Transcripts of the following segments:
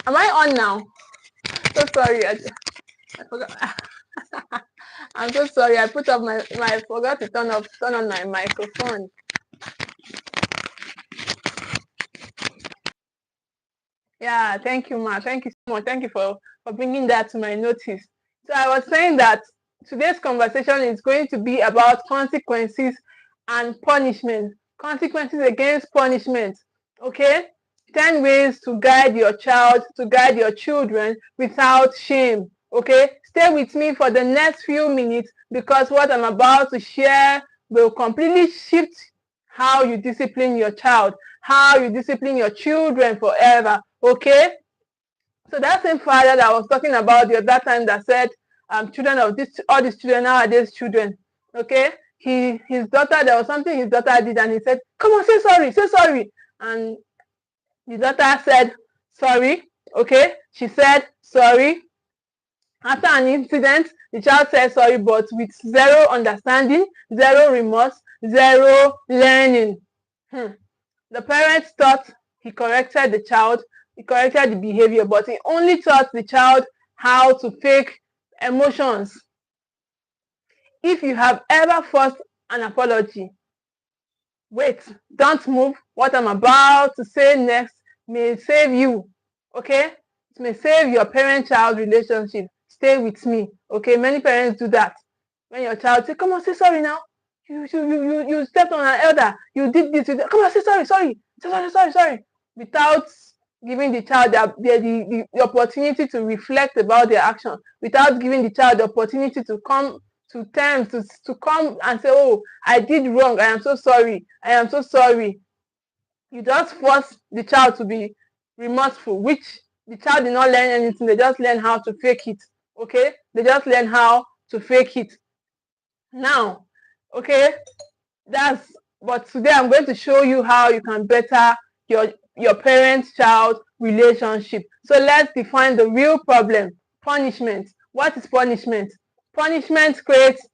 Am I on now? So sorry, I forgot. I'm so sorry. I put up I forgot to turn on my microphone. Yeah, thank you, Ma. Thank you so much. Thank you for bringing that to my notice. So I was saying that today's conversation is going to be about consequences and punishment. Consequences against punishment. Okay? 10 ways to guide your child, to guide your children without shame. Okay? Stay with me for the next few minutes because what I'm about to share will completely shift how you discipline your child, how you discipline your children forever. Okay? So that same father that I was talking about the other time that said, children of this, all these children nowadays, children, okay? His daughter, there was something his daughter did, and he said, "Come on, say sorry," and the daughter said, "Sorry," okay? She said, "Sorry." After an incident, the child said sorry, but with zero understanding, zero remorse, zero learning. The parents thought he corrected the child, he corrected the behavior, but he only taught the child how to fake emotions. If you have ever forced an apology, wait, don't move. What I'm about to say next may save you, okay? It may save your parent-child relationship. Stay with me, okay? Many parents do that. When your child say, "Come on, say sorry now. You stepped on an elder. You did this. Come on, say sorry. Say sorry. Without giving the child the opportunity to reflect about their action, without giving the child the opportunity to come to terms, to come and say, "Oh, I did wrong. I am so sorry. I am so sorry." You just force the child to be remorseful, which the child did not learn anything. They just learn how to fake it. Okay? They just learn how to fake it. Now, okay, but today I'm going to show you how you can better your parent-child relationship. So let's define the real problem. Punishment. What is punishment? Punishment creates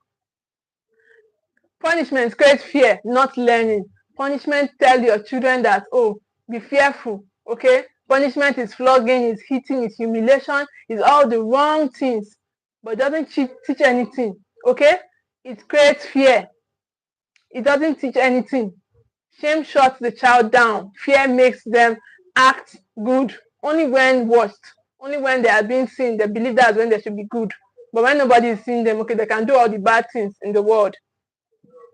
fear, not learning. Punishment tells your children that, oh, be fearful, okay? Punishment is flogging, is hitting, is humiliation, is all the wrong things, but doesn't teach anything, okay? It creates fear. It doesn't teach anything. Shame shuts the child down. Fear makes them act good only when watched. Only when they are being seen, they believe that's when they should be good. But when nobody is seeing them, okay, they can do all the bad things in the world.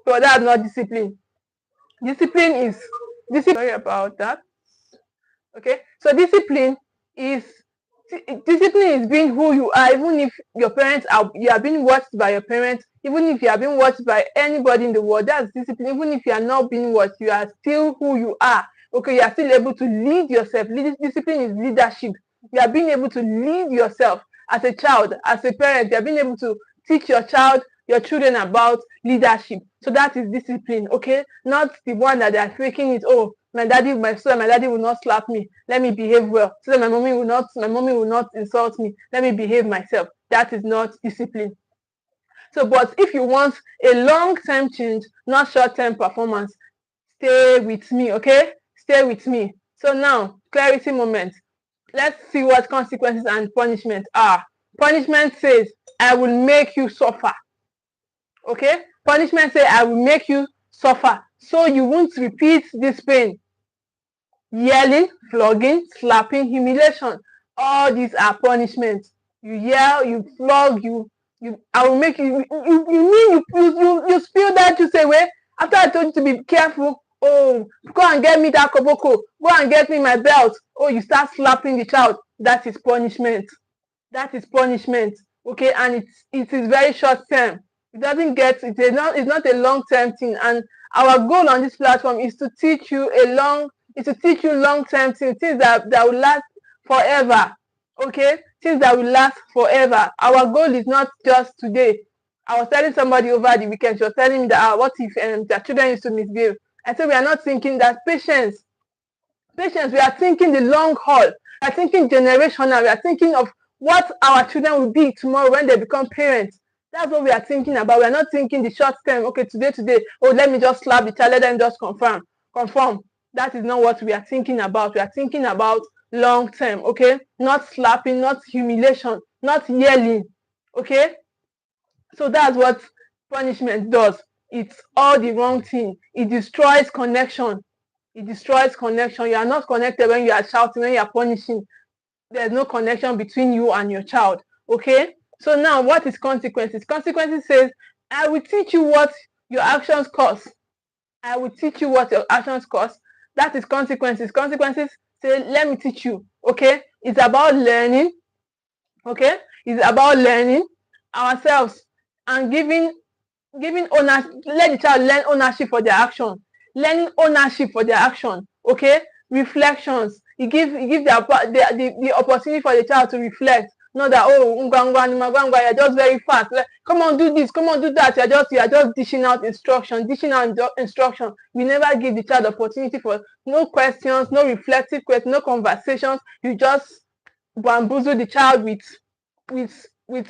So that's not discipline. Discipline is sorry about that. Okay, so discipline is being who you are, even if you are being watched by your parents, even if you are being watched by anybody in the world. That's discipline. Even if you are not being watched, you are still who you are. Okay, you are still able to lead yourself. Discipline is leadership. You are being able to lead yourself as a child, as a parent. You are being able to teach your children about leadership. So that is discipline, okay? Not the one that they are faking it. Oh, my daddy will not slap me. Let me behave well. So that my mommy will not insult me. Let me behave myself. That is not discipline. So, but if you want a long-term change, not short-term performance, stay with me, okay? Stay with me. So now, clarity moment. Let's see what consequences and punishment are. Punishment says, "I will make you suffer." Okay? Punishment says, "I will make you suffer so you won't repeat this pain." Yelling, flogging, slapping, humiliation. All these are punishments. You yell, you flog, I will make you spill that juice away after I told you to be careful. Oh, go and get me that koboko. Go and get me my belt. Oh, you start slapping the child. That is punishment. That is punishment. Okay, and it is very short term. It's not a long term thing. And our goal on this platform is to teach you long term things that will last forever. Okay, things that will last forever. Our goal is not just today. I was telling somebody over the weekend, she was telling me that what if their children used to misbehave. I said we are not thinking that. Patience, we are thinking the long haul. We are thinking generational. We are thinking of what our children will be tomorrow when they become parents. That's what we are thinking about. We are not thinking the short term. Okay, today, oh, let me just slap the child, let them just conform. That is not what we are thinking about. We are thinking about long term, okay? Not slapping, not humiliation, not yelling, okay? So that's what punishment does. It's all the wrong thing. It destroys connection. It destroys connection. You are not connected when you are shouting, when you are punishing. There's no connection between you and your child, okay? So now what is consequences? Consequences says, I will teach you what your actions cost. I will teach you what your actions cost. That is consequences. Consequences say, let me teach you, okay? It's about learning, okay? It's about learning ourselves and giving ownership. Let the child learn ownership for their action. Learning ownership for their action, okay? Reflections. It gives the opportunity for the child to reflect. Not that, oh, you're just very fast. Like, come on, do this, come on, do that. You are just dishing out instruction. You never give the child opportunity for no questions, no reflective questions, no conversations. You just bamboozle the child with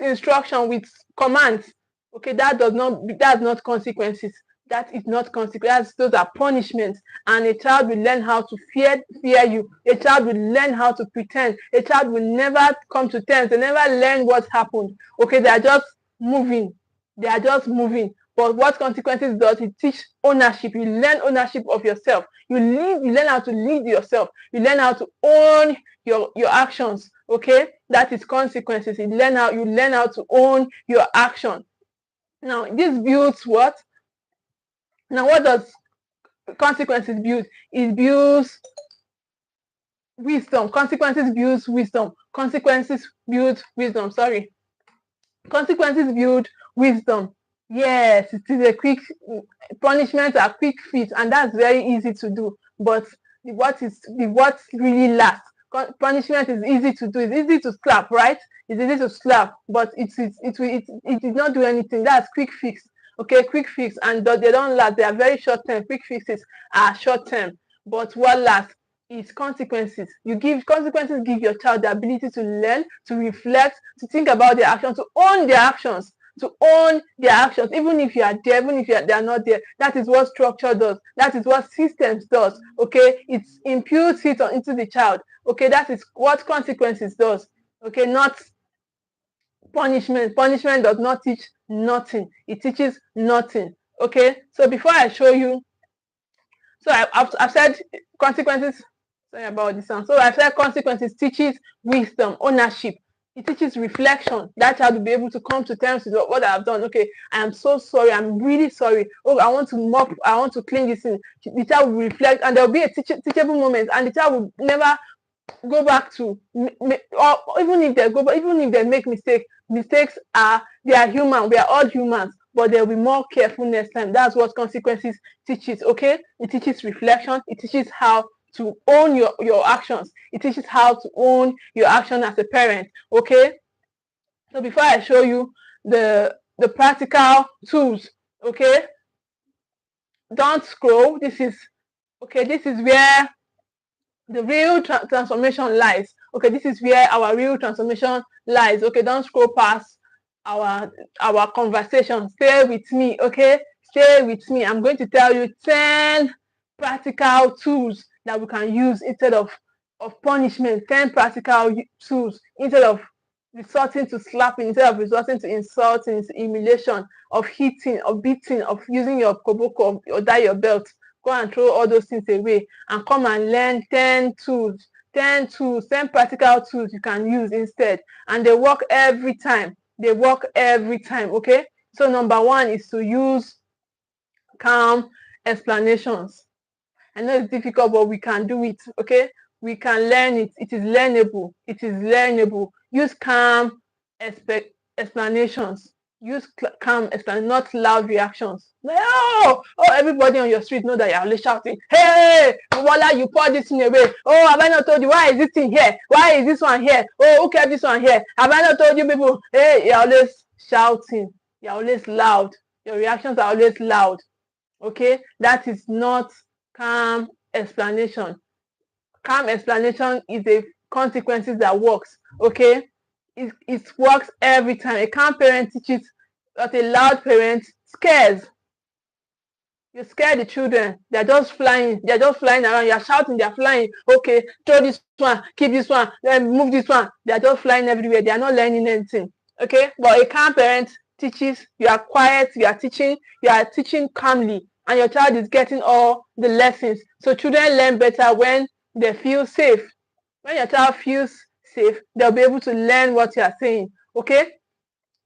instruction, with commands. Okay, that's not consequences. That is not consequences. Those are punishments. And a child will learn how to fear you. A child will learn how to pretend. A child will never come to terms. They never learn what happened. Okay, they are just moving. They are just moving. But what consequences does, it teach ownership. You learn ownership of yourself. You learn how to lead yourself. You learn how to own your actions. Okay, that is consequences. You learn how to own your action. Now this builds what? Now what does consequences build? It builds wisdom. Consequences builds wisdom. Consequences build wisdom. Sorry. Consequences build wisdom. Yes, it is a quick punishments are quick fix, and that's very easy to do. But what really lasts? Punishment is easy to do. It's easy to slap, right? It's easy to slap, but it did not do anything. That's quick fix. Okay, quick fix, and they don't last. They are very short term. Quick fixes are short term, but what lasts is consequences. Consequences give your child the ability to learn, to reflect, to think about their actions, to own their actions. To own their actions, even if you are there, even if they are not there. That is what structure does. That is what systems does. Okay, it imputes it into the child. Okay, that is what consequences does. Okay, not punishment. Punishment does not teach nothing. It teaches nothing. Okay, so before I show you, so I've said consequences. Sorry about this one. So I've said consequences teaches wisdom, ownership. It teaches reflection. That child will be able to come to terms with what I've done. Okay, I am so sorry. I'm really sorry. Oh, I want to mop. I want to clean this thing. The child will reflect, and there will be a teachable moment, and the child will never go back to, or even if they make mistakes. Mistakes they are human. We are all humans, but there will be more careful next time. That's what consequences teaches. Okay, it teaches reflection. It teaches how to own your actions. It teaches how to own your action as a parent. Okay, so before I show you the practical tools, okay, don't scroll. This is where the real transformation lies. Okay, this is where our real transformation lies. Okay, don't scroll past our conversation. Stay with me. Okay, stay with me. I'm going to tell you 10 practical tools that we can use instead of punishment. 10 practical tools instead of resorting to slapping, instead of resorting to insulting, to humiliation, of hitting, of beating, of using your koboko or tie your belt. Go and throw all those things away and come and learn 10 tools, 10 practical tools you can use instead. And they work every time. They work every time, okay? So number one is to use calm explanations. I know it's difficult, but we can do it, okay? We can learn it. It is learnable. It is learnable. Use calm explanations. Use calm explanations, not loud reactions. Oh, everybody on your street know that you're always shouting, hey, voila, you pour this thing away. Oh, have I not told you? Why is this thing here? Why is this one here? Oh, who kept this one here? Have I not told you people? Hey, you're always shouting. You're always loud. Your reactions are always loud. Okay, that is not calm explanation. Calm explanation is a consequences that works. Okay, it works every time. A calm parent teaches, but a loud parent scares. You scare the children. They're just flying. They're just flying around. You're shouting. They're flying. Okay, throw this one. Keep this one. Then move this one. They're just flying everywhere. They're not learning anything. Okay, but a calm parent teaches. You are quiet. You are teaching. You are teaching calmly, and your child is getting all the lessons. So children learn better when they feel safe. When your child feels safe, they'll be able to learn what you are saying. Okay,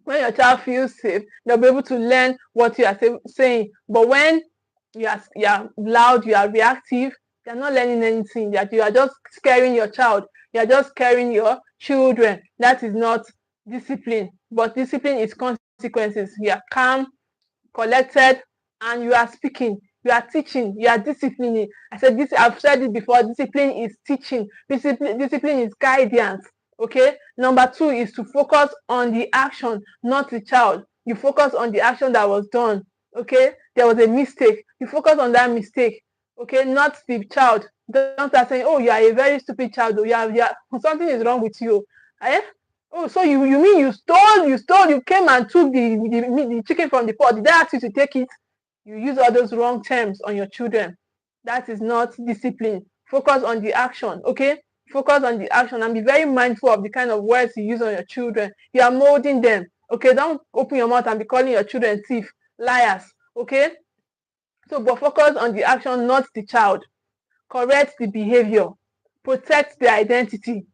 when your child feels safe, they'll be able to learn what you are saying. But when you are loud, you are reactive, you're not learning anything. That you are just scaring your child. You are just scaring your children. That is not discipline. But discipline is consequences. You are calm, collected, and you are speaking. You are teaching. You are disciplining. I said this. I've said it before. Discipline is teaching. Discipline is guidance. Okay. Number 2 is to focus on the action, not the child. You focus on the action that was done. Okay. There was a mistake. You focus on that mistake. Okay, not the child. Don't start saying, "Oh, you are a very stupid child. Oh, something is wrong with you." Eh? Oh, so you mean you came and took the chicken from the pot. Did I ask you to take it? You use all those wrong terms on your children. That is not discipline. Focus on the action, okay? Focus on the action and be very mindful of the kind of words you use on your children. You are molding them, okay? Don't open your mouth and be calling your children thief, liars, okay? So, but focus on the action, not the child. Correct the behavior. Protect the identity.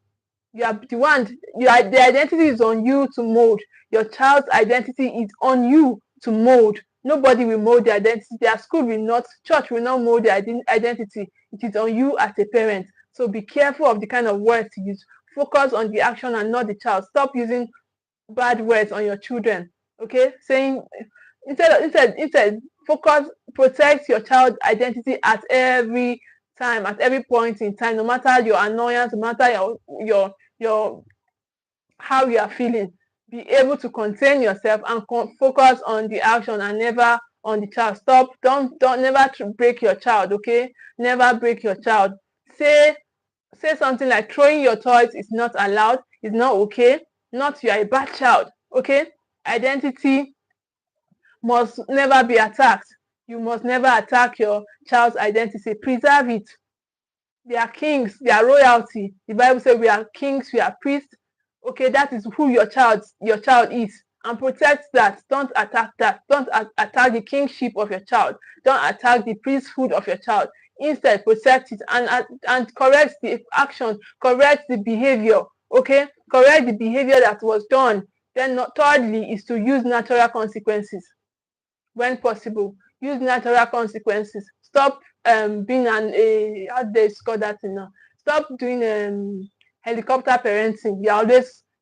You are the one, the identity is on you to mold. Your child's identity is on you to mold. Nobody will mold the identity. Their school will not, church will not mold the identity. It is on you as a parent. So be careful of the kind of words you use. Focus on the action and not the child. Stop using bad words on your children. Okay? Saying instead focus, protect your child's identity at every time, at every point in time, no matter your annoyance, no matter your how you are feeling. Be able to contain yourself and focus on the action and never on the child. Stop. Don't never break your child. Okay, never break your child. Say something like throwing your toys is not allowed. It's not okay. Not you are a bad child. Okay, identity must never be attacked. You must never attack your child's identity. Preserve it. They are kings, they are royalty. The Bible says we are kings, we are priests. Okay, that is who your child is. And protect that. Don't attack that. Don't attack the kingship of your child. Don't attack the priesthood of your child. Instead, protect it and correct the action, correct the behavior. Okay, correct the behavior that was done. Then, thirdly, is to use natural consequences when possible. Use natural consequences. Stop being how do they call that thing now? Stop doing helicopter parenting.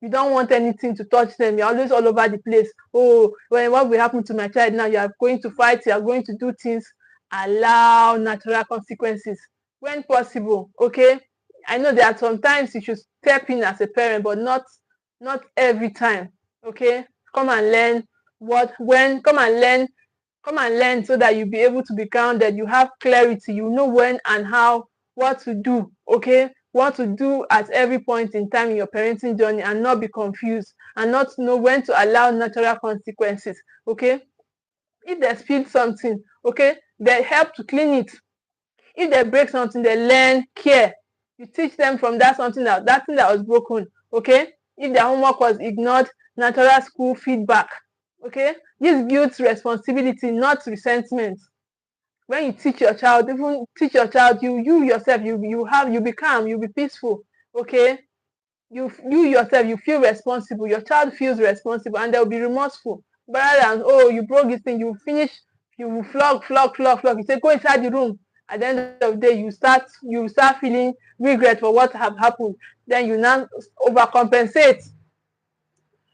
You don't want anything to touch them. You're always all over the place. Oh, what will happen to my child now? You are going to fight. You are going to do things. Allow natural consequences when possible. Okay. I know there are sometimes you should step in as a parent, but not every time. Okay. Come and learn come and learn so that you'll be able to be grounded. You have clarity. You know when and how, what to do. Okay, what to do at every point in time in your parenting journey, and not be confused, and not know when to allow natural consequences. Okay, if they spill something, okay, they help to clean it. If they break something, they learn care. You teach them from that thing that was broken. Okay, if their homework was ignored, natural school feedback. Okay, this builds responsibility, not resentment. When you teach your child, you yourself, you be calm, you be peaceful. Okay, you yourself, you feel responsible. Your child feels responsible, and they'll be remorseful. Rather than, oh, you broke this thing, you finish, you flog. You say, go inside the room. At the end of the day, you start feeling regret for what have happened. Then you now overcompensate.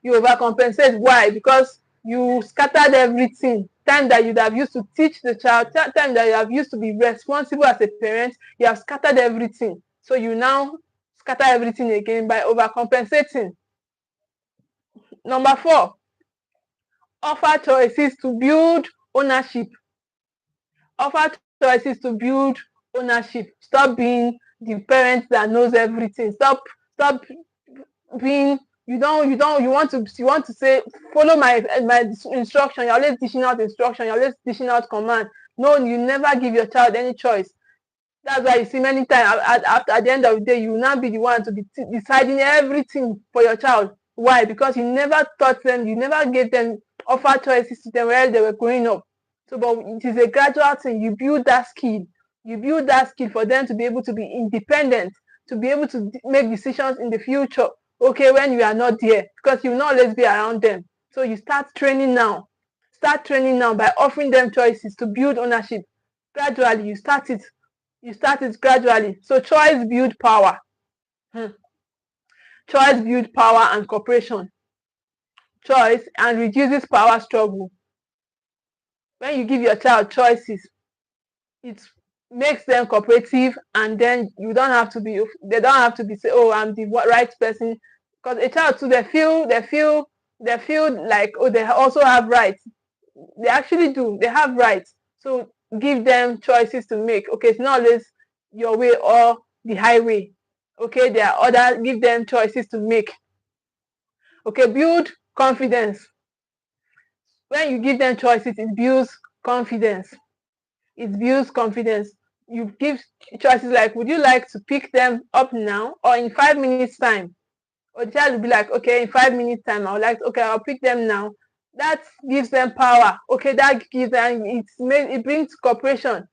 Why? Because you scattered everything. Time that you'd have used to teach the child, time that you have used to be responsible as a parent, you have scattered everything. So you now scatter everything again by overcompensating. Number 4, offer choices to build ownership. Offer choices to build ownership. Stop being the parent that knows everything. Stop being you want to say follow my instruction. You're always dishing out instruction. You're always dishing out command. No, you never give your child any choice. That's why you see many times at the end of the day, you will not be the one to be deciding everything for your child. Why? Because you never taught them, you never gave them, offer choices to them while they were growing up. So, but it is a gradual thing. You build that skill. You build that skill for them to be able to be independent, to be able to make decisions in the future. Okay, when you are not there, because you will not always be around them. So you start training now. Start training now by offering them choices to build ownership. Gradually, you start it. You start it gradually. So choice build power. Choice build power and cooperation. Choice and reduces power struggle. When you give your child choices, it makes them cooperative, and then they don't have to be say, oh, I'm the right person. Because a child too, they feel like, oh, they also have rights. They actually do. They have rights. So give them choices to make. Okay, it's not always your way or the highway. Okay, there are other. Give them choices to make. Okay, build confidence. When you give them choices, it builds confidence. It builds confidence. You give choices like, would you like to pick them up now or in 5 minutes time? Or the child will be like, okay, in 5 minutes time, I would like, okay, I'll pick them now. That gives them power. Okay, that gives them, it brings cooperation.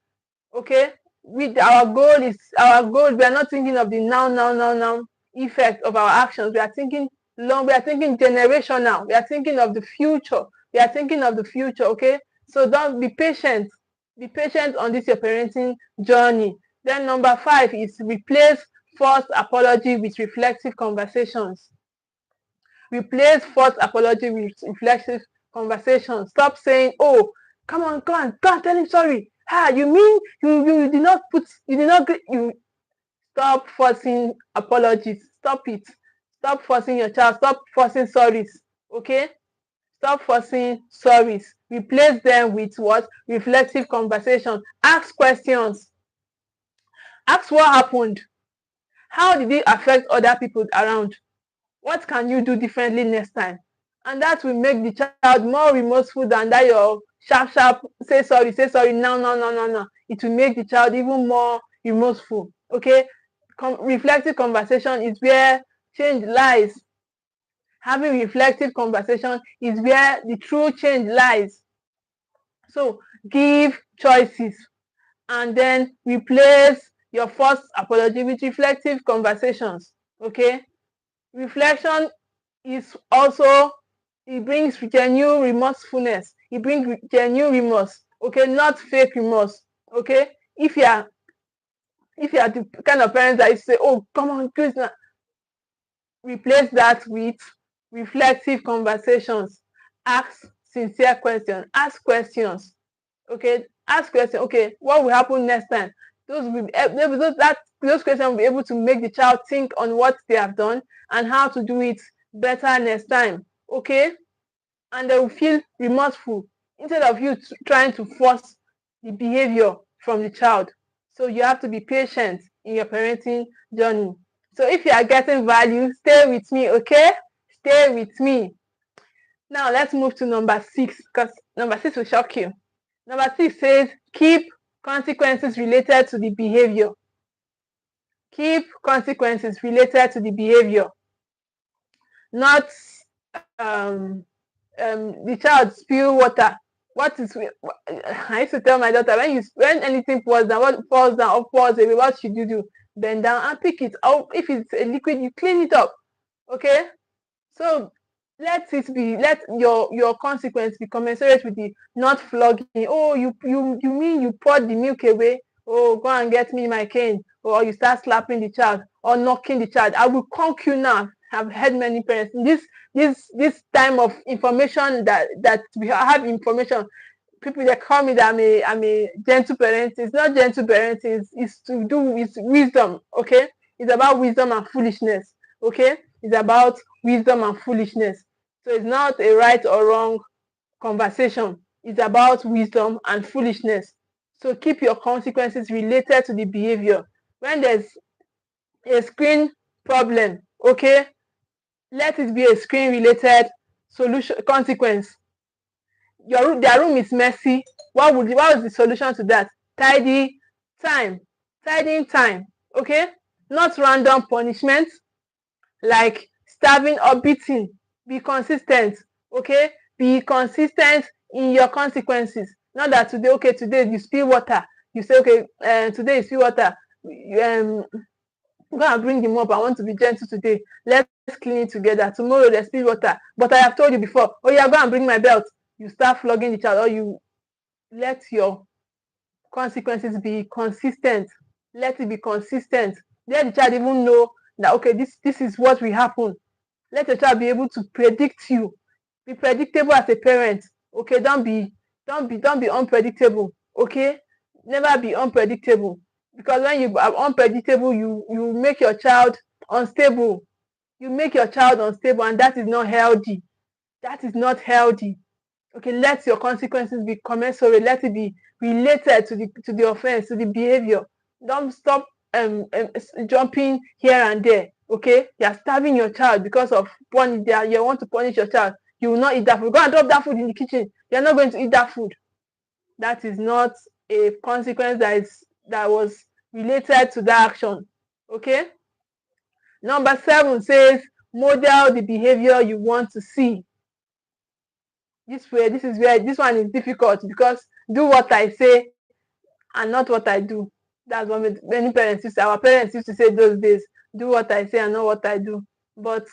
Okay, with our goal. We are not thinking of the now effect of our actions. We are thinking long. We are thinking generational. We are thinking of the future. We are thinking of the future. Okay, so don't be patient. Be patient on this your parenting journey. Then number 5 is replace forced apology with reflective conversations. Replace forced apology with reflective conversations. Stop saying, oh, come on, go on, tell him sorry. You mean you did not you stop forcing apologies. Stop it. Stop forcing your child. Stop forcing sorries. Okay? Stop forcing sorries. Replace them with what? Reflective conversation. Ask questions. Ask what happened. How did it affect other people around? What can you do differently next time? And that will make the child more remorseful than that your sharp, say sorry, no. It will make the child even more remorseful. Okay? Reflective conversation is where change lies. Having reflective conversation is where the true change lies. So give choices and then replace your first apology with reflective conversations. Okay? Reflection is also, it brings genuine remorsefulness. It brings genuine remorse. Okay, not fake remorse. Okay, if you are the kind of parents that you say, oh, come on, please, replace that with reflective conversations. Ask sincere questions. Ask questions. Okay, ask questions. Okay, what will happen next time? Those questions will be able to make the child think on what they have done and how to do it better next time. Okay, and they will feel remorseful instead of you trying to force the behavior from the child. So you have to be patient in your parenting journey. So if you are getting value, stay with me. Okay, stay with me. Now let's move to number 6, because number 6 will shock you. Number 6 says, keep consequences related to the behavior. Keep consequences related to the behavior. Not the child spill water. I used to tell my daughter, when anything falls down or falls away, what should you do? Bend down and pick it up. If it's a liquid, you clean it up. Okay? So let your consequence be commensurate with the not flogging. Oh, you mean you poured the milk away? Oh, go and get me my cane. Or you start slapping the child or knocking the child. I will conk you now. I've heard many parents. This time of information that we have information, people they call me that I'm a gentle parent. It's not gentle parenting. It's to do with wisdom. Okay, it's about wisdom and foolishness. Okay, it's about wisdom and foolishness. So it's not a right or wrong conversation. It's about wisdom and foolishness. So keep your consequences related to the behavior. When there's a screen problem, okay, let it be a screen related solution consequence. their room is messy. What is the solution to that? Tidy time. Tidying time. Okay? Not random punishment like starving or beating. Be consistent. Okay? Be consistent in your consequences. Not that today you spill water. You say, okay, today you spill water. Go and bring the mop. I want to be gentle today. Let's clean it together. Tomorrow there's spill water. But I have told you before, oh yeah, go and bring my belt. You start flogging the child, or you let your consequences be consistent. Let it be consistent. Let the child even know that, okay, this is what will happen. Let the child be able to predict you. Be predictable as a parent. Okay, don't be unpredictable. Okay, never be unpredictable, because when you are unpredictable, you make your child unstable. You make your child unstable, and that is not healthy. That is not healthy. Okay, let your consequences be commensurate. Let it be related to the offense, to the behavior. Don't stop jumping here and there. Okay, you are starving your child because of punish. You want to punish your child. You will not eat that food. Go and drop that food in the kitchen. You are not going to eat that food. That is not a consequence that was related to that action. Okay. Number 7 says model the behavior you want to see. This one is difficult, because do what I say and not what I do. That's what many parents used to say. Our parents used to say those days, do what I say and not what I do. But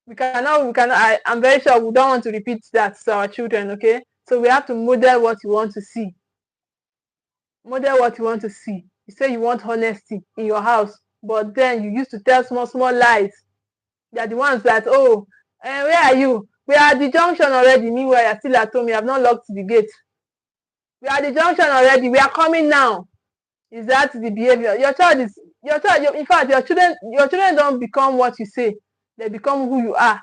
I'm very sure we don't want to repeat that to our children, okay? So we have to model what you want to see. Model what you want to see. You say you want honesty in your house, but then you used to tell small lies. They are the ones that, where are you? We are at the junction already. Meanwhile, you're still at home. You have not locked the gate. We are at the junction already. We are coming now. Is that the behavior? In fact, your children don't become what you say. They become who you are.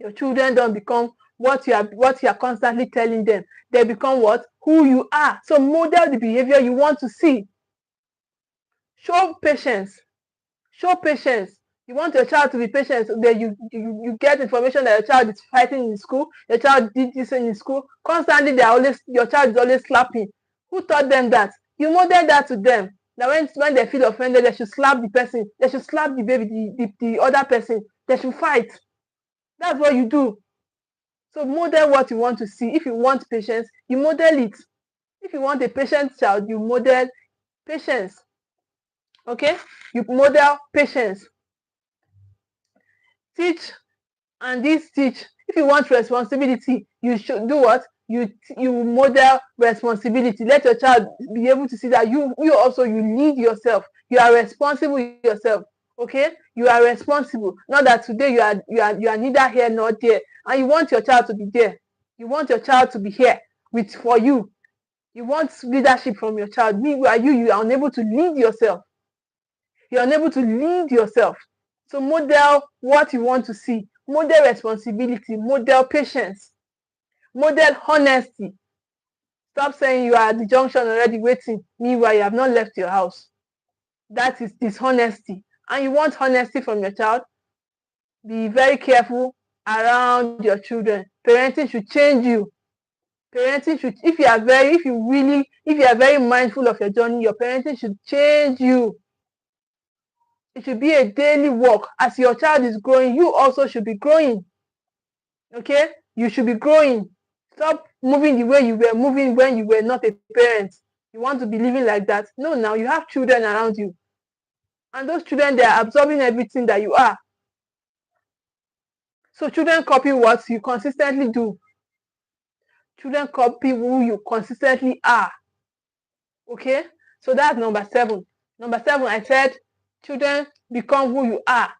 Your children don't become what you are constantly telling them. They become what? Who you are. So model the behavior you want to see. Show patience. Show patience. You want your child to be patient. Then you get information that your child is fighting in school. Your child did this in school. Constantly, your child is always slapping. Who taught them that? You model that to them. That when they feel offended, they should slap the person. They should slap the baby, the other person. They should fight. That's what you do. So model what you want to see. If you want patience, you model it. If you want a patient child, you model patience. Okay? You model patience. Teach, and this teach. If you want responsibility, you should do what? You model responsibility. Let your child be able to see that you lead yourself. You are responsible yourself. Okay, you are responsible. Not that today you are neither here nor there, and you want your child to be there. You want your child to be here for you. You want leadership from your child. Meanwhile, you are unable to lead yourself. You are unable to lead yourself. So model what you want to see. Model responsibility. Model patience. Model honesty. Stop saying you are at the junction already waiting. Meanwhile, you have not left your house. That is dishonesty. And you want honesty from your child. Be very careful around your children. Parenting should change you. Parenting should, if you are very mindful of your journey, your parenting should change you. It should be a daily work. As your child is growing, you also should be growing. Okay? You should be growing. Stop moving the way you were moving when you were not a parent. You want to be living like that? No, now you have children around you. And those children, they are absorbing everything that you are. So children copy what you consistently do. Children copy who you consistently are. Okay? So that's number 7. Number 7, I said children become who you are.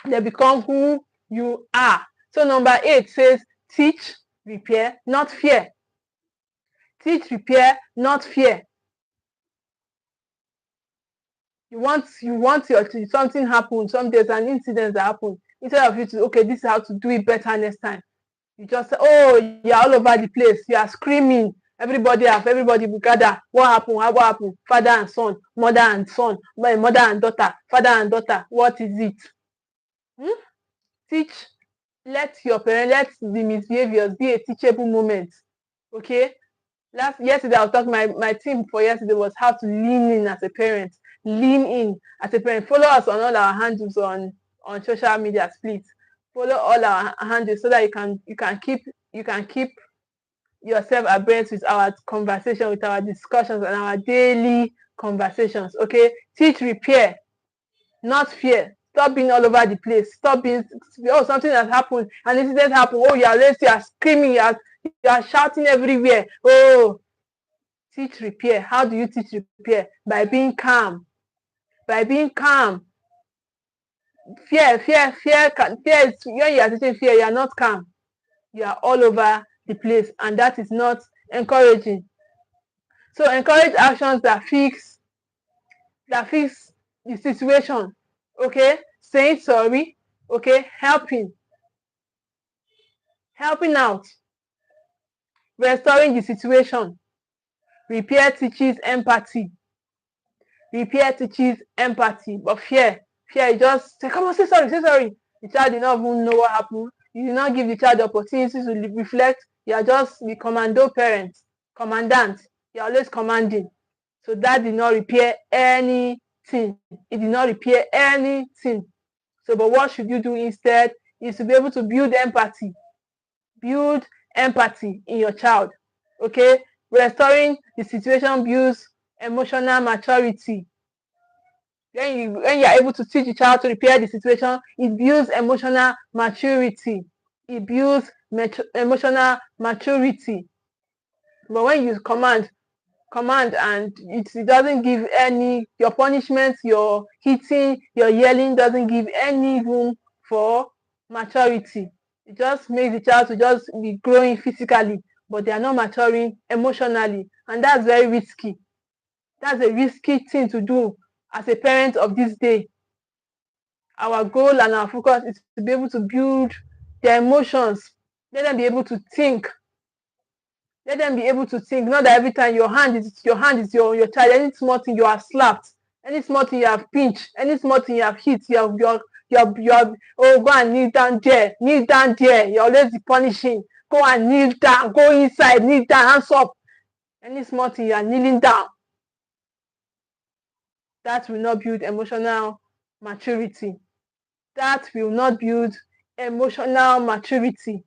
They become who you are. So number 8 says teach, repair, not fear. Teach, repair, not fear. You want something happen, there's an incident that happened. Instead of you to, okay, this is how to do it better next time. You just say, oh, you're all over the place. You are screaming. Everybody will gather. What happened? What happened? Father and son, mother and son, mother and daughter, father and daughter. What is it? Teach, let the misbehaviors be a teachable moment. Okay. Yesterday I was talking, my team for yesterday was how to lean in as a parent. Lean in as a parent. Follow us on all our handles on social media, please. Follow all our handles so that you can keep yourself abreast with our conversation, with our discussions and our daily conversations. Okay. Teach repair, not fear. Stop being all over the place. Stop being, oh, something has happened, an incident happened. Oh, you are screaming, you are shouting everywhere. Oh, teach repair. How do you teach repair? By being calm. By being calm. Fear is when you are teaching fear, you are not calm. You are all over the place, and that is not encouraging. So encourage actions that fix the situation. Okay, saying sorry. Okay, helping out, restoring the situation. Repair teaches empathy. But fear you just say, come on, say sorry. The child did not even know what happened. You did not give the child the opportunity to reflect. You are just the commandant. You're always commanding. So that did not repair anything. It did not repair anything. So, but what should you do instead is to be able to build empathy. Build empathy in your child. Okay? Restoring the situation builds emotional maturity. When you are able to teach the child to repair the situation, it builds emotional maturity. Emotional maturity. But when you command and it doesn't give any, your punishment, your hitting, your yelling doesn't give any room for maturity. It just makes the child to just be growing physically, but they are not maturing emotionally, and that's very risky. That's a risky thing to do as a parent of this day. Our goal and our focus is to be able to build their emotions. Let them be able to think. Let them be able to think. Not that every time your hand is your child. Any small thing you are slapped, any small thing you have pinched, any small thing you have hit, you have oh, go and kneel down there. You're always punishing. Go and kneel down. Go inside. Kneel down. Hands up. Any small thing you are kneeling down. That will not build emotional maturity. That will not build emotional maturity.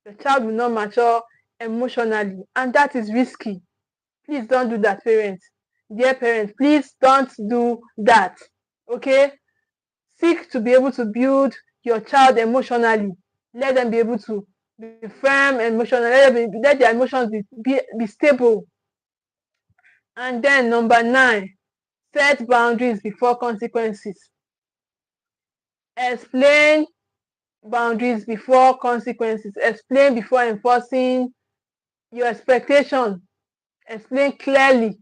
The child will not mature emotionally, and that is risky. Please don't do that, parents. Dear parents, please don't do that. Okay? Seek to be able to build your child emotionally. Let them be able to be firm emotionally. Let their emotions be stable. And then number 9, set boundaries before consequences. Explain boundaries before consequences. Explain before enforcing your expectation. Explain clearly.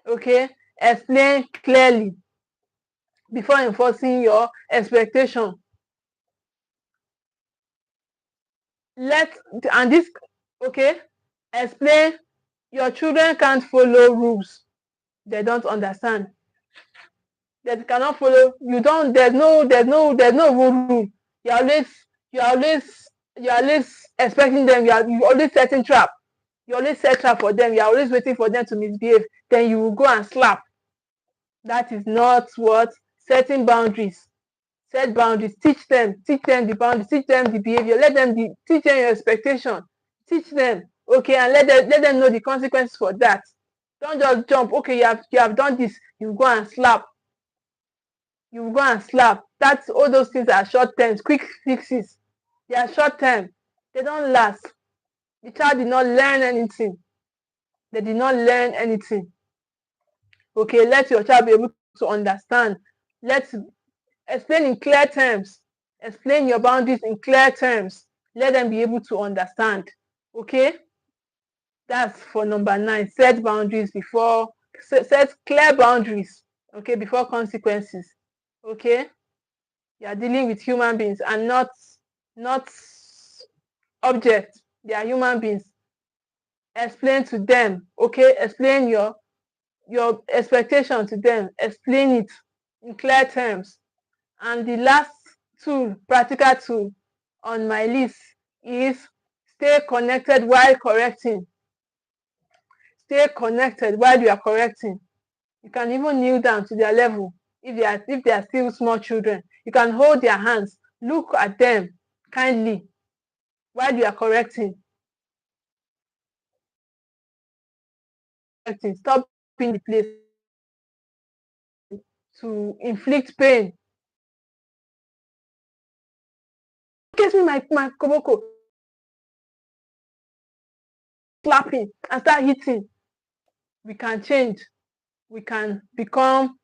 Okay? Explain clearly before enforcing your expectation. Explain. Your children can't follow rules they don't understand. They cannot follow. There's no rule. You're always you're always you're always expecting them. You always setting trap. You always set trap for them. You're always waiting for them to misbehave. Then you will go and slap. That is not what setting boundaries. Set boundaries. Teach them the boundaries. Teach them the behavior. Teach them your expectation. Teach them, okay, and let them know the consequences for that. Don't just jump. Okay, you have done this. You go and slap. That's all those things are short term, quick fixes. They are short term. They don't last. The child did not learn anything. They did not learn anything. Okay, let your child be able to understand. Let's explain in clear terms. Explain your boundaries in clear terms. Let them be able to understand. Okay? That's for number 9. Set clear boundaries. Okay, before consequences. Okay? You are dealing with human beings and not objects. They are human beings. Explain to them. Okay? Explain your expectation to them. Explain it in clear terms. And the last practical tool on my list is stay connected while correcting. Stay connected while you are correcting. You can even kneel down to their level if they are still small children. You can hold their hands, look at them kindly while you are correcting. Stop in the place to inflict pain. Kiss me my koboko, slapping and start hitting. We can change. We can become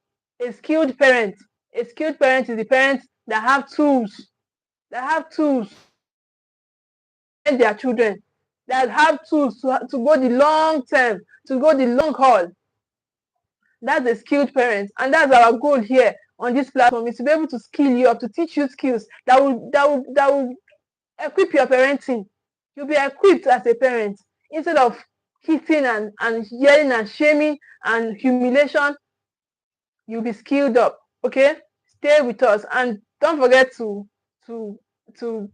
a skilled parent. A skilled parent is the parent that have tools. That have tools to their children. That have tools to go the long term, to go the long haul. That's a skilled parent, and that's our goal here on this platform, is to be able to skill you up, to teach you skills that will equip your parenting. You'll be equipped as a parent instead of hitting and yelling and shaming and humiliation. You'll be skilled up. Okay, stay with us and don't forget to to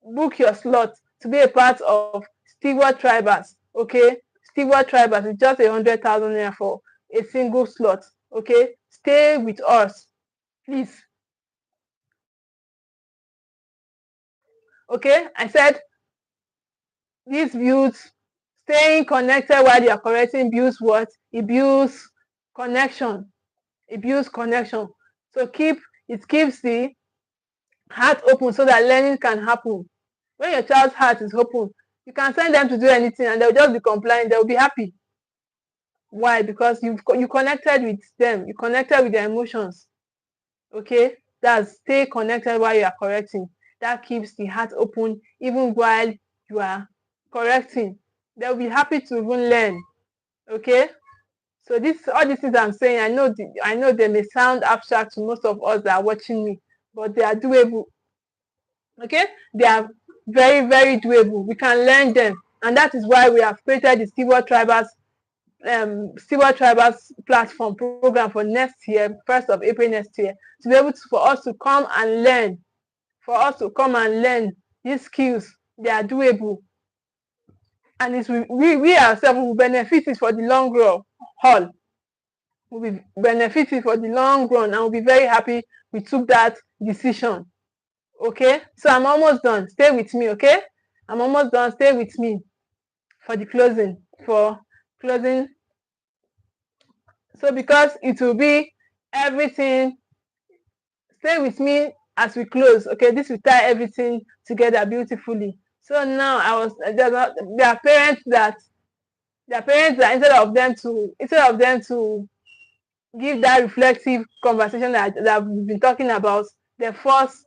book your slot to be a part of Steward Tribers. Okay, Steward Tribers is just 100,000 naira for a single slot. Okay, stay with us, please. Okay, I said this builds staying connected while you are correcting, builds what? It builds connection. It builds connection. So it keeps the heart open so that learning can happen. When your child's heart is open, you can send them to do anything and they'll just be compliant. They'll be happy. Why? Because you connected with them. You connected with their emotions. Okay, that's stay connected while you are correcting. That keeps the heart open even while you are correcting. They'll be happy to even learn. Okay, so all these things I'm saying, I know they may sound abstract to most of us that are watching me, but they are doable. Okay, they are very, very doable. We can learn them, and that is why we have created the Steward Tribers platform program for next year, 1st of April next year, to be able for us to come and learn, these skills. They are doable, and we ourselves will benefit it for the long run. Haul will be benefiting for the long run, and we'll be very happy we took that decision. Okay, so I'm almost done. Stay with me. Okay, I'm almost done. Stay with me for the closing. So because it will be everything, stay with me as we close. Okay, this will tie everything together beautifully. So now there are parents that instead of them to give that reflective conversation that we've been talking about, the first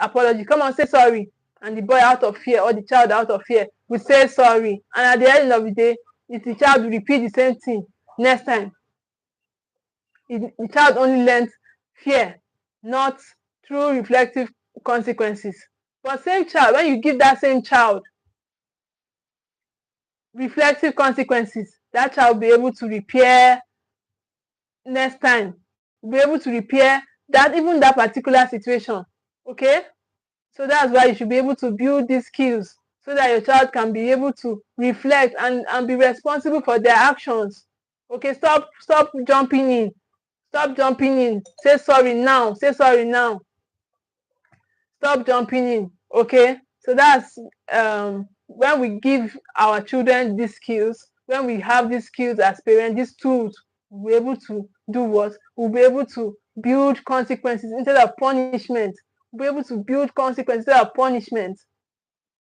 apology. Come on, say sorry. And the boy, out of fear, or the child, out of fear, will say sorry. And at the end of the day, if the child will repeat the same thing next time, the child only learns fear, not true reflective consequences. But same child, when you give that same child reflective consequences, that child will be able to repair next time, be able to repair that particular situation. Okay, so that's why you should be able to build these skills so that your child can be able to reflect and be responsible for their actions. Okay, stop jumping in. Say sorry now. Stop jumping in. Okay, so that's when we give our children these skills, when we have these skills as parents, these tools, we'll be able to do what? We'll be able to build consequences instead of punishment. We'll be able to build consequences instead of punishment.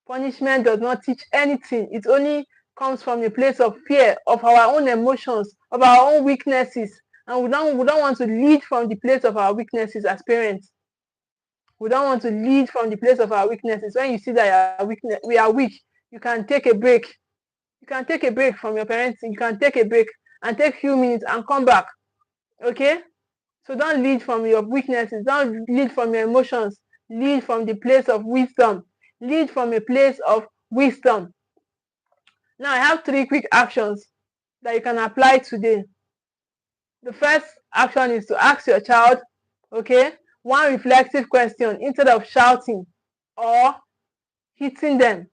Punishment does not teach anything. It only comes from a place of fear, of our own emotions, of our own weaknesses. And we don't want to lead from the place of our weaknesses as parents. We don't want to lead from the place of our weaknesses. When you see that we are weak, you can take a break. You can take a break from your parenting. You can take a break and take a few minutes and come back. Okay? So don't lead from your weaknesses. Don't lead from your emotions. Lead from the place of wisdom. Lead from a place of wisdom. Now I have 3 quick actions that you can apply today. The first action is to ask your child, okay, one reflective question instead of shouting or hitting them.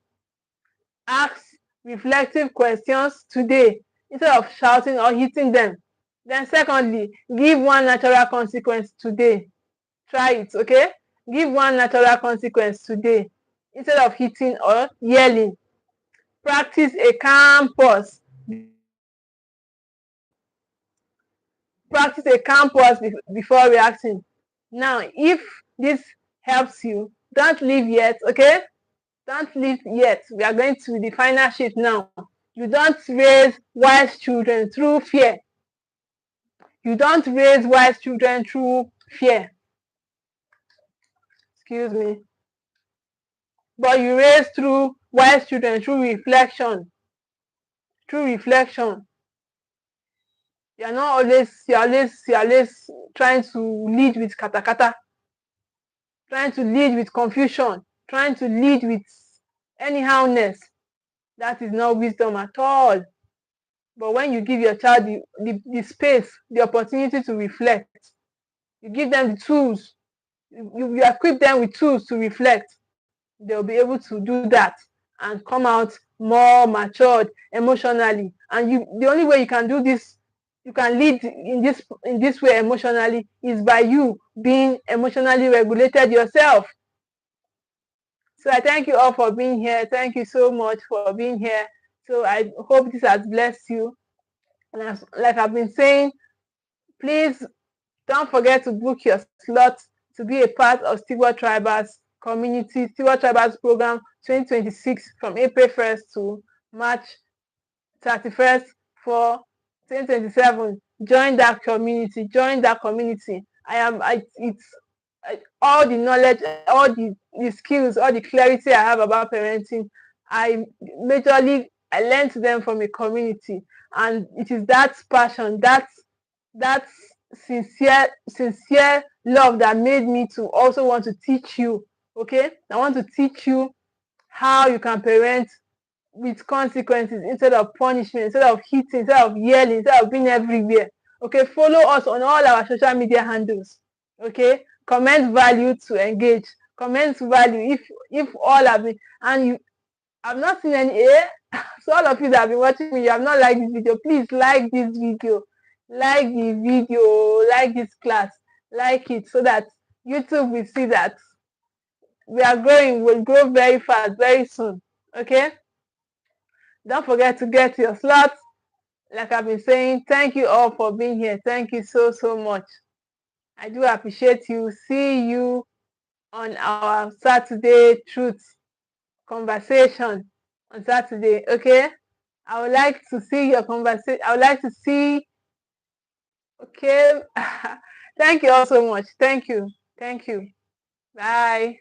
Ask reflective questions today instead of shouting or hitting them. Then secondly, give one natural consequence today. Try it, okay? Give one natural consequence today instead of hitting or yelling. Practice a calm pause. Practice a calm pause before reacting. Now, if this helps you, don't leave yet, okay? Don't leave yet. We are going to the final shift now. You don't raise wise children through fear. You don't raise wise children through fear. Excuse me. But you raise through wise children through reflection. Through reflection. You're always trying to lead with katakata, trying to lead with confusion, trying to lead with anyhowness. That is not wisdom at all. But when you give your child the space, the opportunity to reflect, you give them the tools, you equip them with tools to reflect, they'll be able to do that and come out more matured emotionally. And the only way you can do this, you can lead in this way emotionally, is by you being emotionally regulated yourself. So I thank you all for being here. Thank you so much for being here. So I hope this has blessed you. And like I've been saying, please don't forget to book your slot to be a part of Steward Tribers community, Steward Tribers program 2026 from April 1st to March 31st for 2027. Join that community. Join that community. All the knowledge, all the skills, all the clarity I have about parenting, I learned them from a community, and it is that passion, that sincere love that made me to also want to teach you. Okay, I want to teach you how you can parent with consequences instead of punishment, instead of hitting, instead of yelling, instead of being everywhere. Okay, follow us on all our social media handles. Okay, comment value to engage. Comment value if all have been, and you have not seen any so all of you that have been watching me, you have not liked this video, please like this video, like the video, like this class, like it, so that YouTube will see that we are growing. We'll grow very fast, very soon. Okay, don't forget to get your slots. Like I've been saying, thank you all for being here. Thank you so much. I do appreciate you. See you on our Saturday truth conversation on Saturday. Okay, I would like to see your conversation. I would like to see. Okay. Thank you all so much. Thank you. Bye.